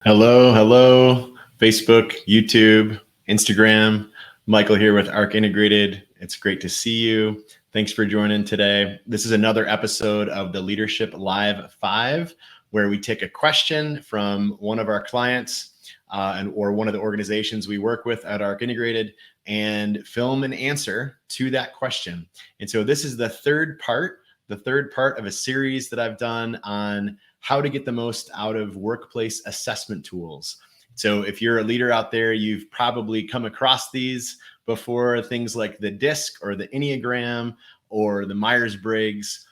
Hello, Facebook, YouTube, Instagram. Michael here with Arc Integrated. It's great to see you. Thanks for joining today. This is another episode of the Leadership Live 5, where we take a question from one of our clients or one of the organizations we work with at Arc Integrated and film an answer to that question. And so this is the third part of a series that I've done on how to get the most out of workplace assessment tools. So if you're a leader out there, you've probably come across these before, things like the DISC or the Enneagram or the Myers-Briggs.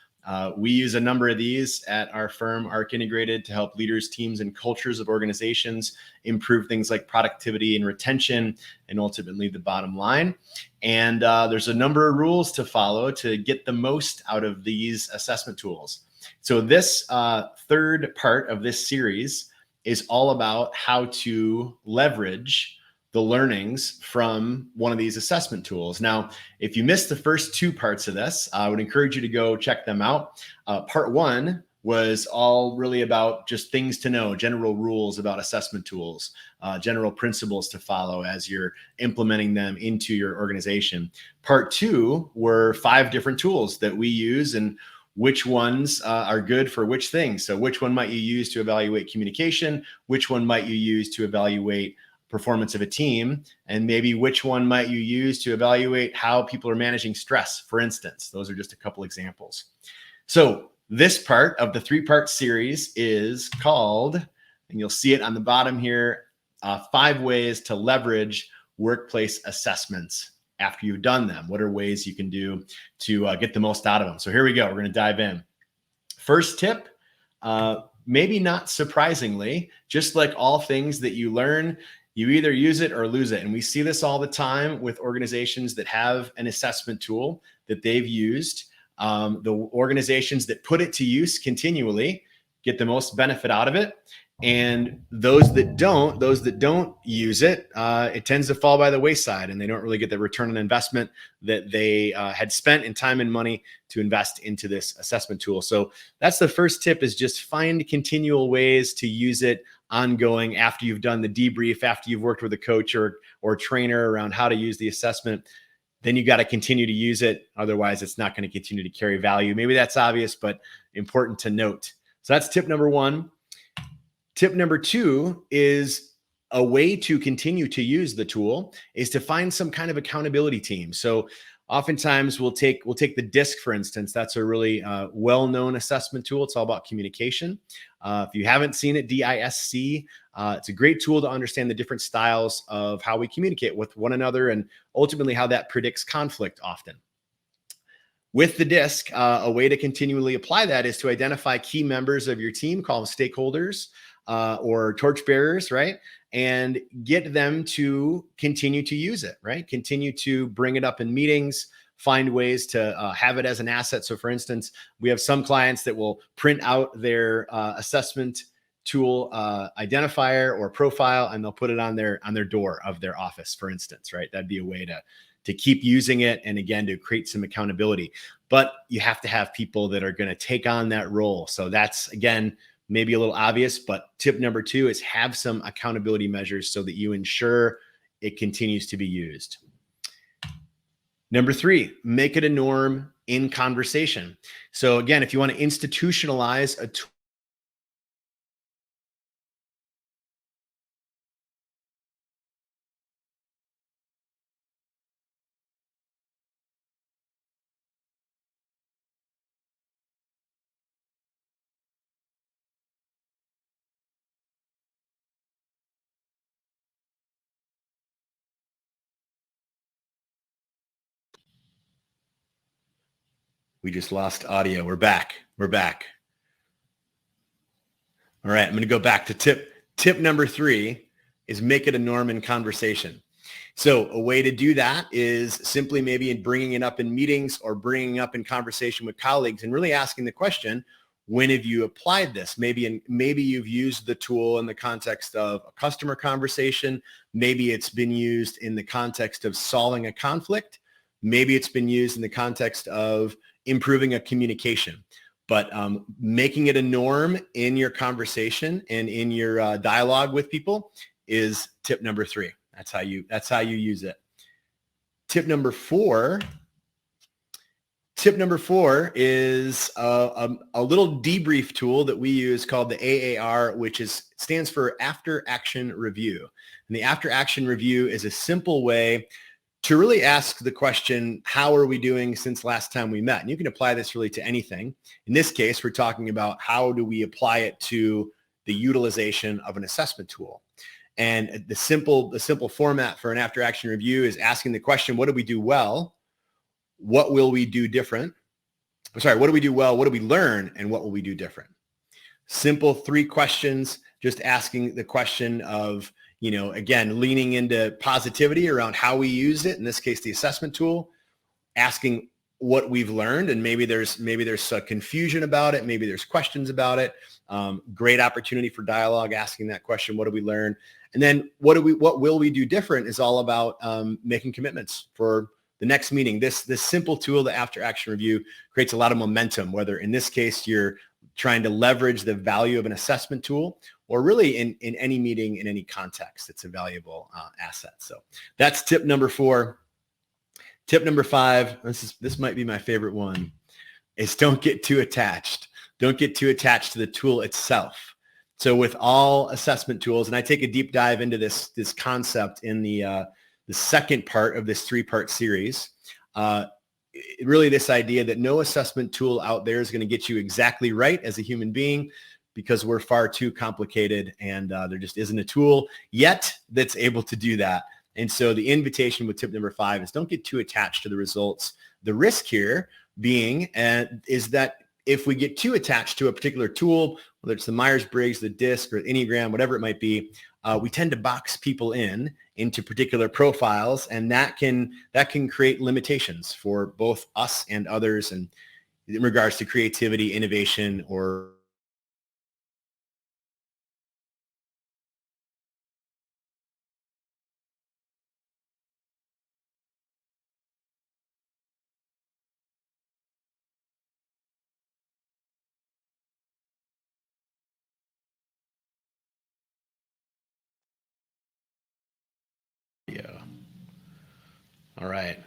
We use a number of these at our firm, Arc Integrated, to help leaders, teams, and cultures of organizations improve things like productivity and retention, and ultimately the bottom line. And there's a number of rules to follow to get the most out of these assessment tools. So this third part of this series is all about how to leverage the learnings from one of these assessment tools. Now, if you missed the first two parts of this, I would encourage you to go check them out. Part one was all really about just things to know, general rules about assessment tools, general principles to follow as you're implementing them into your organization. Part two were 5 different tools that we use and which ones are good for which things. So which one might you use to evaluate communication? Which one might you use to evaluate performance of a team? And maybe which one might you use to evaluate how people are managing stress, for instance? Those are just a couple examples. So this part of the 3-part series is called, and you'll see it on the bottom here, 5 ways to leverage workplace assessments after you've done them. What are ways you can do to get the most out of them? So here we go. We're going to dive in. First tip, maybe not surprisingly, just like all things that you learn, you either use it or lose it. And we see this all the time with organizations that have an assessment tool that they've used. The organizations that put it to use continually get the most benefit out of it. And those that don't use it, it tends to fall by the wayside, and they don't really get the return on investment that they had spent in time and money to invest into this assessment tool. So that's the first tip, is just find continual ways to use it ongoing after you've done the debrief, after you've worked with a coach or trainer around how to use the assessment. Then you got to continue to use it. Otherwise, it's not going to continue to carry value. Maybe that's obvious, but important to note. So that's tip number 1. Tip number 2 is a way to continue to use the tool is to find some kind of accountability team. So oftentimes we'll take the DISC, for instance. That's a really well-known assessment tool. It's all about communication. If you haven't seen it, DISC, it's a great tool to understand the different styles of how we communicate with one another and ultimately how that predicts conflict often. With the DISC, a way to continually apply that is to identify key members of your team, call them stakeholders, or torchbearers, right? And get them to continue to use it, right? Continue to bring it up in meetings, find ways to have it as an asset. So for instance, we have some clients that will print out their assessment tool identifier or profile, and they'll put it on their door of their office, for instance, right? That'd be a way to keep using it. And again, to create some accountability, but you have to have people that are going to take on that role. So that's, again, maybe a little obvious, but tip number 2 is have some accountability measures so that you ensure it continues to be used. Number 3, make it a norm in conversation. So again, if you want to institutionalize a tool, we just lost audio. We're back. All right, I'm going to go back to tip number 3 is make it a norm in conversation. So a way to do that is simply maybe in bringing it up in meetings or bringing up in conversation with colleagues and really asking the question, when have you applied this? Maybe you've used the tool in the context of a customer conversation. Maybe it's been used in the context of solving a conflict. Maybe it's been used in the context of improving a communication. But making it a norm in your conversation and in your dialogue with people is tip number 3. That's how you use it. Tip number 4 is a little debrief tool that we use called the AAR, which stands for After Action Review. And the After Action Review is a simple way to really ask the question, how are we doing since last time we met? And you can apply this really to anything. In this case, we're talking about how do we apply it to the utilization of an assessment tool. And the simple format for an After Action Review is asking the question, what did we do well? What will we do different? What do we do well? What do we learn? And what will we do different? Simple 3 questions, just asking the question of, again, leaning into positivity around how we use it. In this case, the assessment tool, asking what we've learned. And maybe there's confusion about it. Maybe there's questions about it. Great opportunity for dialogue, asking that question, what do we learn? And then what will we do different is all about making commitments for the next meeting. This simple tool, the After Action Review, creates a lot of momentum, whether in this case you're trying to leverage the value of an assessment tool or really in any meeting, in any context, it's a valuable asset. So that's tip number 4. Tip number 5, this might be my favorite one, is don't get too attached. Don't get too attached to the tool itself. So with all assessment tools, and I take a deep dive into this concept in the second part of this 3-part series, really this idea that no assessment tool out there is going to get you exactly right as a human being, because we're far too complicated and there just isn't a tool yet that's able to do that. And so the invitation with tip number 5 is don't get too attached to the results. The risk here being is that if we get too attached to a particular tool, whether it's the Myers-Briggs, the DISC, or the Enneagram, whatever it might be, we tend to box people into particular profiles, and that can create limitations for both us and others, and in regards to creativity, innovation, or yeah. All right.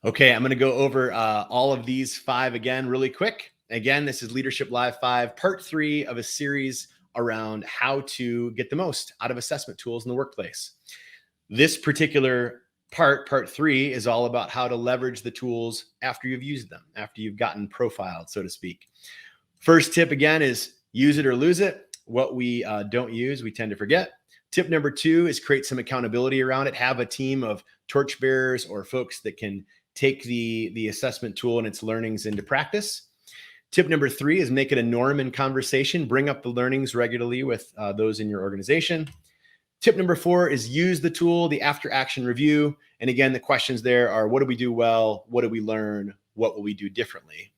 Okay, I'm going to go over all of these 5 again really quick. Again, this is Leadership Live 5, part 3 of a series around how to get the most out of assessment tools in the workplace. This particular part 3, is all about how to leverage the tools after you've used them, after you've gotten profiled, so to speak. First tip, again, is use it or lose it. What we don't use, we tend to forget. Tip number 2 is create some accountability around it. Have a team of torchbearers or folks that can take the assessment tool and its learnings into practice. Tip number 3 is make it a norm in conversation. Bring up the learnings regularly with those in your organization. Tip number 4 is use the tool, the After Action Review. And again, the questions there are, what do we do well? What do we learn? What will we do differently?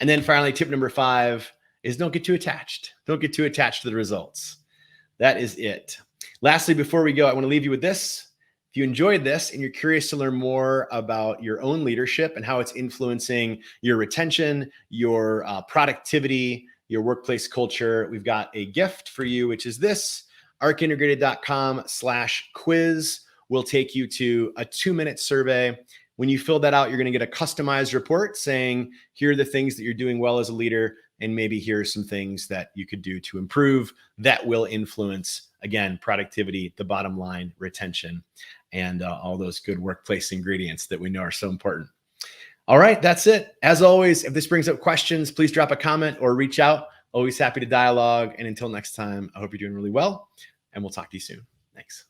And then finally, tip number 5 is don't get too attached. Don't get too attached to the results. That is it. Lastly, before we go, I want to leave you with this. If you enjoyed this and you're curious to learn more about your own leadership and how it's influencing your retention, your productivity, your workplace culture, we've got a gift for you, which is this. arcintegrated.com/quiz will take you to a 2-minute survey. When you fill that out, you're going to get a customized report saying, here are the things that you're doing well as a leader, and maybe here are some things that you could do to improve that will influence, again, productivity, the bottom line, retention, and all those good workplace ingredients that we know are so important. All right, that's it. As always, if this brings up questions, please drop a comment or reach out. Always happy to dialogue. And until next time, I hope you're doing really well, and we'll talk to you soon. Thanks.